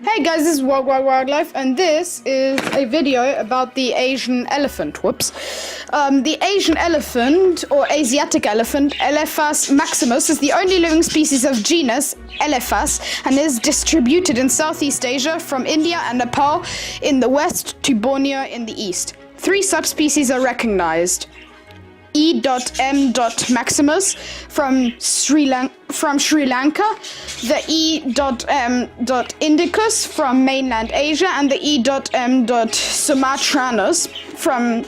Hey guys, this is Wildlife, and this is a video about the Asian elephant. Whoops. The Asian elephant, or Asiatic elephant, Elephas maximus, is the only living species of genus Elephas and is distributed in Southeast Asia from India and Nepal in the west to Borneo in the east. 3 subspecies are recognized. E.M. maximus from Sri Lanka, the E.M. indicus from mainland Asia, and the E.M. sumatranus from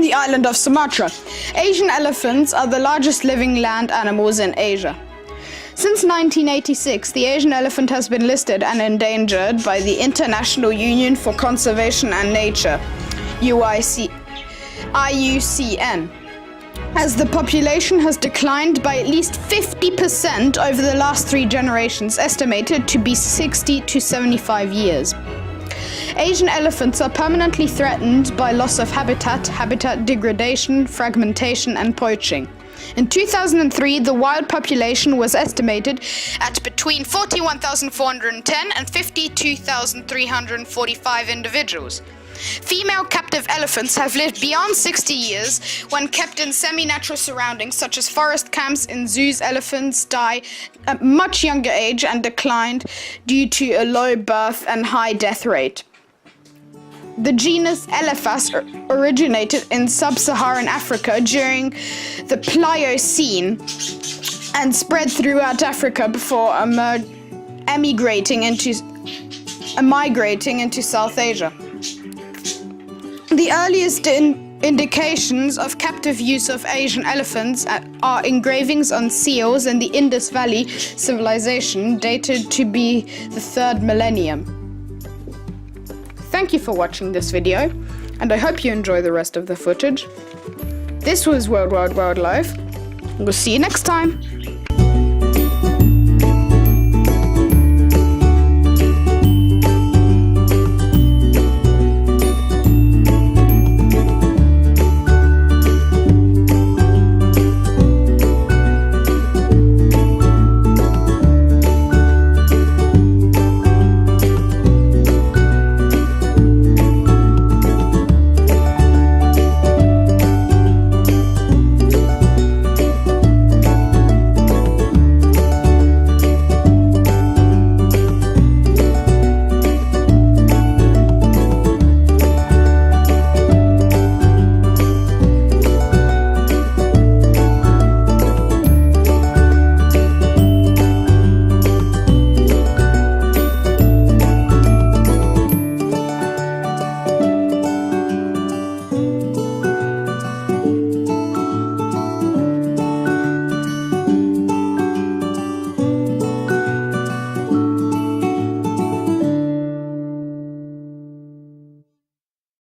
the island of Sumatra. Asian elephants are the largest living land animals in Asia. Since 1986, the Asian elephant has been listed and endangered by the International Union for Conservation and Nature, IUCN. As the population has declined by at least 50% over the last 3 generations, estimated to be 60 to 75 years. Asian elephants are permanently threatened by loss of habitat degradation, fragmentation, and poaching. In 2003, the wild population was estimated at between 41,410 and 52,345 individuals. Female captive elephants have lived beyond 60 years when kept in semi-natural surroundings such as forest camps. In zoos, elephants die at much younger age and declined due to a low birth and high death rate. The genus Elephas originated in sub-Saharan Africa during the Pliocene and spread throughout Africa before migrating into South Asia. The earliest indications of captive use of Asian elephants are engravings on seals in the Indus Valley civilization, dated to be the 3rd millennium. Thank you for watching this video, and I hope you enjoy the rest of the footage. This was Wildlife. We'll see you next time.